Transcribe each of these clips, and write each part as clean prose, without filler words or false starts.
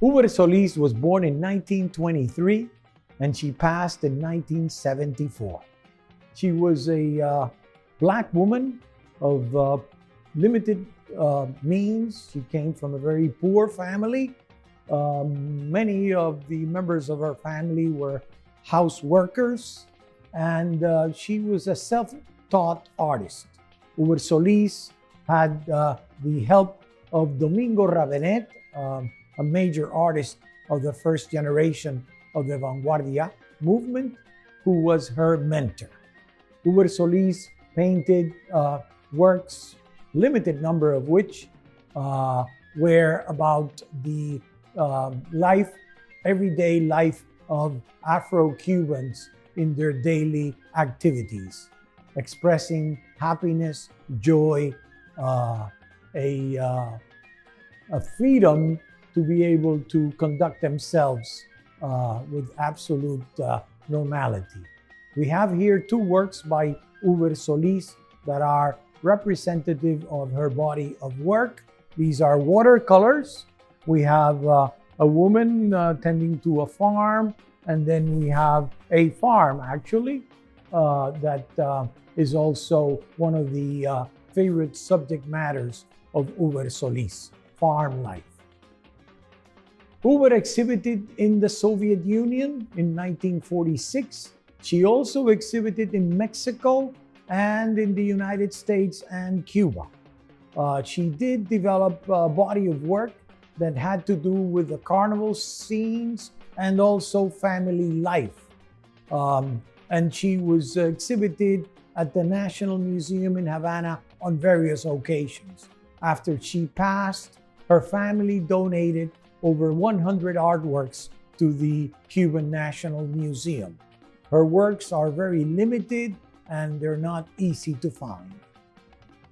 Uver Solís was born in 1923 and she passed in 1974. She was a black woman of limited means. She came from a very poor family. Many of the members of her family were house workers, and she was a self-taught artist. Uver Solís had the help of Domingo Ravenet, a major artist of the first generation of the Vanguardia movement, who was her mentor. Uver Solís painted works, limited number of which were about the everyday life of Afro-Cubans in their daily activities, expressing happiness, joy, a freedom to be able to conduct themselves with absolute normality. We have here two works by Uver Solís that are representative of her body of work. These are watercolors. We have a woman tending to a farm, and then we have a farm actually that is also one of the favorite subject matters of Uver Solís, farm life. Uver exhibited in the Soviet Union in 1946. She also exhibited in Mexico and in the United States and Cuba. She did develop a body of work that had to do with the carnival scenes and also family life. And she was exhibited at the National Museum in Havana on various occasions. After she passed, her family donated over 100 artworks to the Cuban National Museum. Her works are very limited and they're not easy to find.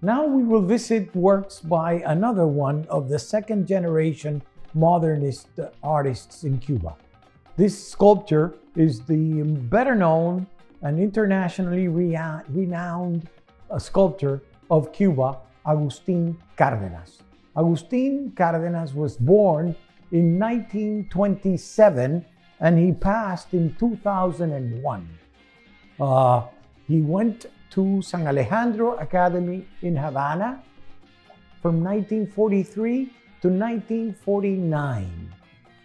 Now we will visit works by another one of the second generation modernist artists in Cuba. This sculpture is the better known and internationally renowned sculptor of Cuba, Agustín Cárdenas. Agustín Cárdenas was born in 1927 and he passed in 2001. He went to San Alejandro Academy in Havana from 1943 to 1949.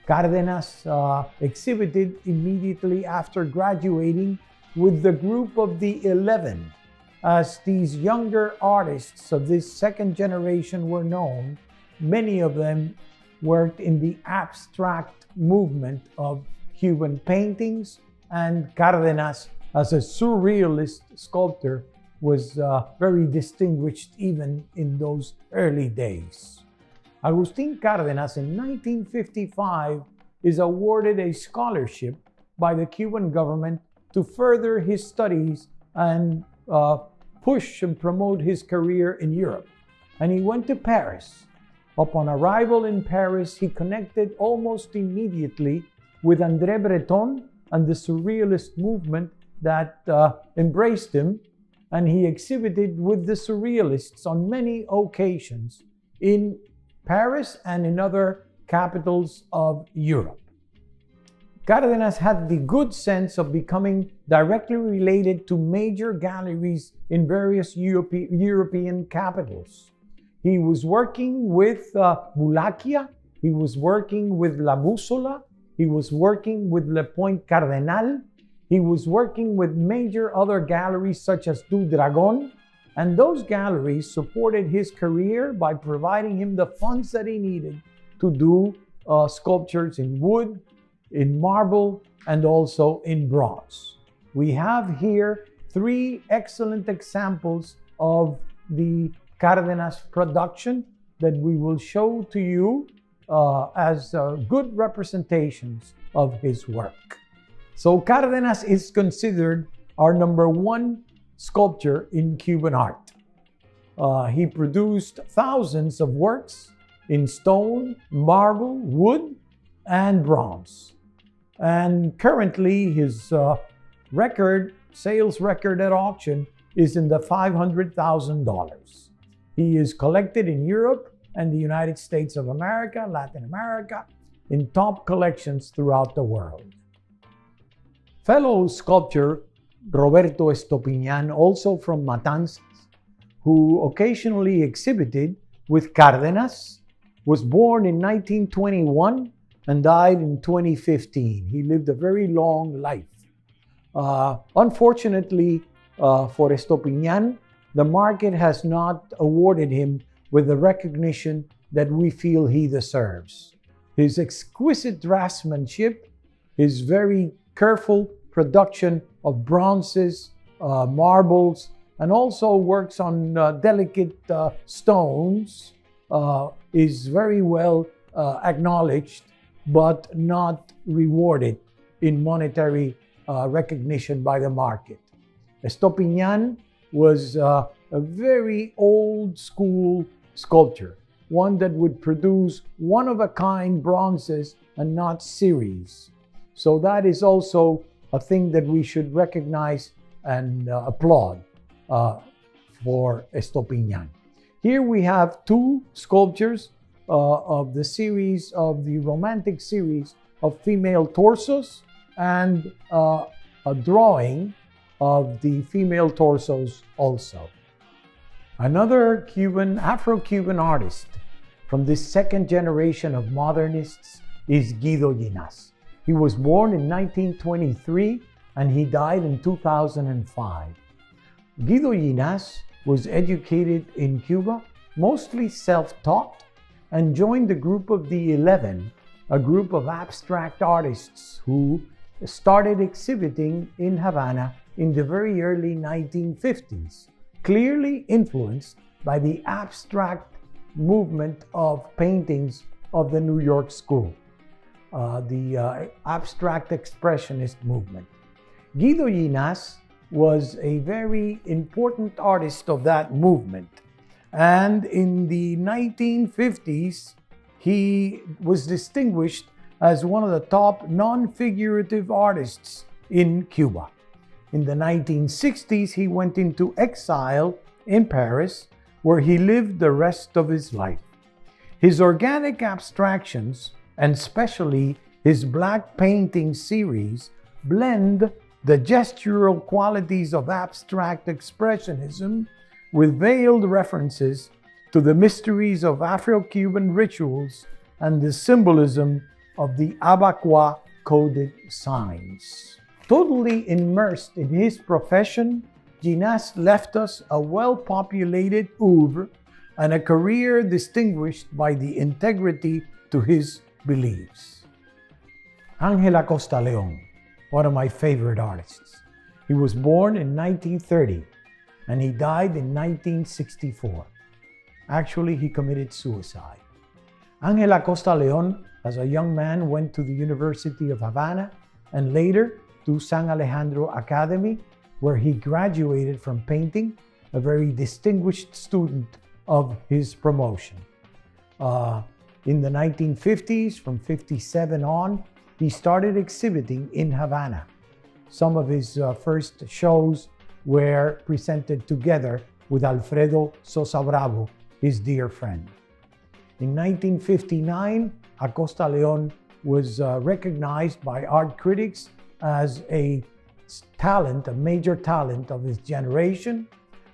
Cárdenas exhibited immediately after graduating with the group of the 11. As these younger artists of this second generation were known, many of them worked in the abstract movement of Cuban paintings, and Cárdenas, as a surrealist sculptor, was very distinguished even in those early days. Agustín Cárdenas in 1955 is awarded a scholarship by the Cuban government to further his studies and push and promote his career in Europe. And he went to Paris. Upon arrival in Paris, he connected almost immediately with André Breton and the surrealist movement that embraced him, and he exhibited with the surrealists on many occasions in Paris and in other capitals of Europe. Cárdenas had the good sense of becoming directly related to major galleries in various European capitals. He was working with Bulaquia, he was working with La Bússola, he was working with Le Point Cardenal, he was working with major other galleries such as Du Dragon, and those galleries supported his career by providing him the funds that he needed to do sculptures in wood, in marble, and also in bronze. We have here three excellent examples of the Cárdenas production that we will show to you as good representations of his work. So Cárdenas is considered our #1 sculptor in Cuban art. He produced thousands of works in stone, marble, wood, and bronze. And currently his sales record at auction is in the $500,000. He is collected in Europe and the United States of America, Latin America, in top collections throughout the world. Fellow sculptor Roberto Estopiñan, also from Matanzas, who occasionally exhibited with Cárdenas, was born in 1921 and died in 2015. He lived a very long life. Unfortunately for Estopiñan, the market has not awarded him with the recognition that we feel he deserves. His exquisite draftsmanship, his very careful production of bronzes, marbles, and also works on delicate stones is very well acknowledged, but not rewarded in monetary recognition by the market. Estopiñan was a very old school sculptor, one that would produce one-of-a-kind bronzes and not series. So that is also a thing that we should recognize and applaud for Estopiñan. Here we have two sculptures of the series of the romantic series of female torsos and a drawing of the female torsos also. Another Afro-Cuban artist from this second generation of modernists is Guido Llinás. He was born in 1923 and he died in 2005. Guido Llinás was educated in Cuba, mostly self-taught, and joined the group of the 11, a group of abstract artists who started exhibiting in Havana in the very early 1950s, clearly influenced by the abstract movement of paintings of the New York School, the abstract expressionist movement. Guido Llinás was a very important artist of that movement. And in the 1950s, he was distinguished as one of the top non-figurative artists in Cuba. In the 1960s, he went into exile in Paris, where he lived the rest of his life. His organic abstractions, and especially his black painting series, blend the gestural qualities of abstract expressionism with veiled references to the mysteries of Afro-Cuban rituals and the symbolism of the Abacoa coded signs. Totally immersed in his profession, Llinás left us a well-populated Uver and a career distinguished by the integrity to his beliefs. Acosta León, one of my favorite artists. He was born in 1930 and he died in 1964. Actually, he committed suicide. Acosta León, as a young man, went to the University of Havana and later to San Alejandro Academy, where he graduated from painting, a very distinguished student of his promotion. In the 1950s, from 57 on, he started exhibiting in Havana. Some of his first shows were presented together with Alfredo Sosa Bravo, his dear friend. In 1959, Acosta León was recognized by art critics as a talent, a major talent of his generation.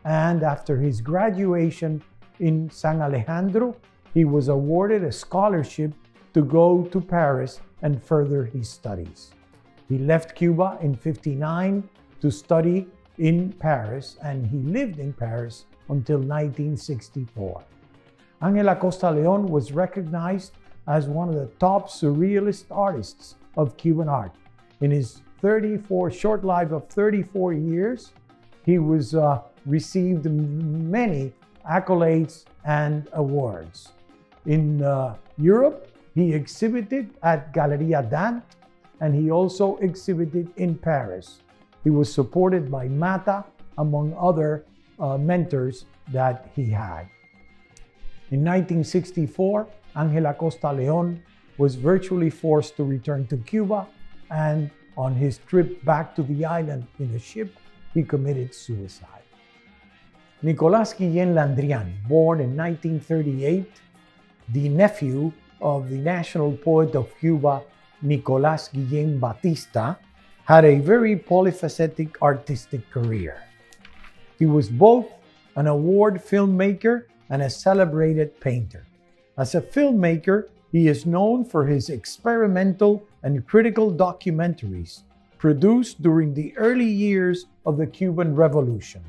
And after his graduation in San Alejandro, he was awarded a scholarship to go to Paris and further his studies. He left Cuba in 1959 to study in Paris, and he lived in Paris until 1964. Acosta León was recognized as one of the top surrealist artists of Cuban art. In his short life of 34 years, he was received many accolades and awards. In Europe, he exhibited at Galeria Dante, and he also exhibited in Paris. He was supported by Mata, among other mentors that he had. In 1964, Acosta León was virtually forced to return to Cuba, and on his trip back to the island in a ship, he committed suicide. Nicolás Guillén Landrian, born in 1938, the nephew of the national poet of Cuba, Nicolás Guillén Batista, had a very polyphacetic artistic career. He was both an award filmmaker and a celebrated painter. As a filmmaker, he is known for his experimental and critical documentaries produced during the early years of the Cuban Revolution.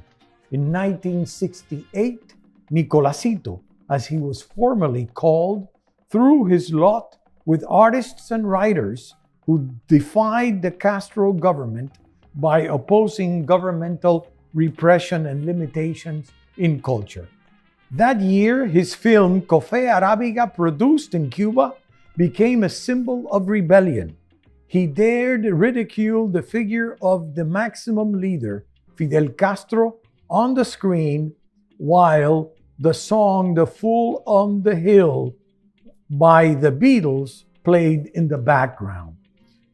In 1968, Nicolásito, as he was formerly called, threw his lot with artists and writers who defied the Castro government by opposing governmental repression and limitations in culture. That year, his film Café Arábiga, produced in Cuba, became a symbol of rebellion. He dared ridicule the figure of the maximum leader, Fidel Castro, on the screen, while the song The Fool on the Hill by the Beatles played in the background.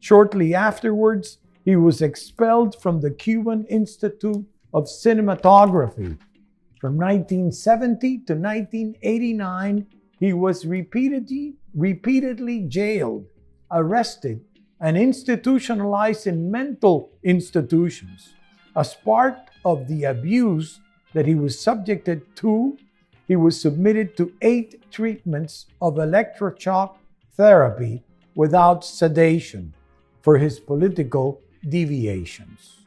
Shortly afterwards, he was expelled from the Cuban Institute of Cinematography. From 1970 to 1989, he was repeatedly jailed, arrested, and institutionalized in mental institutions. As part of the abuse that he was subjected to, he was submitted to 8 treatments of electroshock therapy without sedation for his political deviations.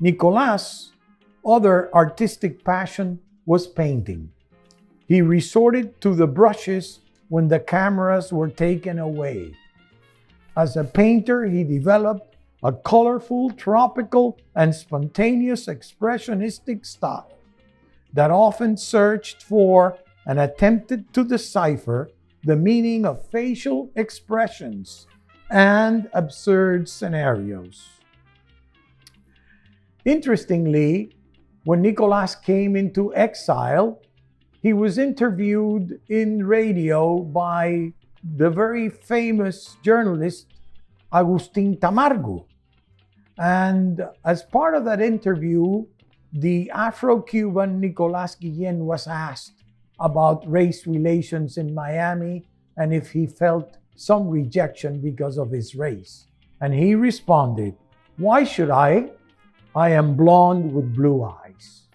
Nicolás' other artistic passion was painting. He resorted to the brushes when the cameras were taken away. As a painter, he developed a colorful, tropical, and spontaneous expressionistic style that often searched for and attempted to decipher the meaning of facial expressions and absurd scenarios. Interestingly, when Nicolás came into exile, he was interviewed in radio by the very famous journalist Agustín Tamargo. And as part of that interview, the Afro-Cuban Nicolás Guillén was asked about race relations in Miami and if he felt some rejection because of his race. And he responded, "Why should I? I am blonde with blue eyes."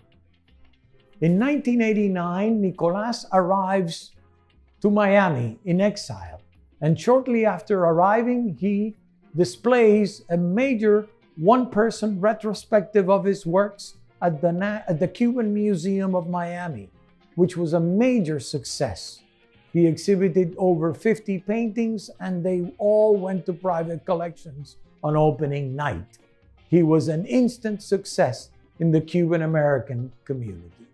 In 1989, Nicolás arrives to Miami in exile. And shortly after arriving, he displays a major one-person retrospective of his works at the Cuban Museum of Miami, which was a major success. He exhibited over 50 paintings, and they all went to private collections on opening night. He was an instant success in the Cuban American community.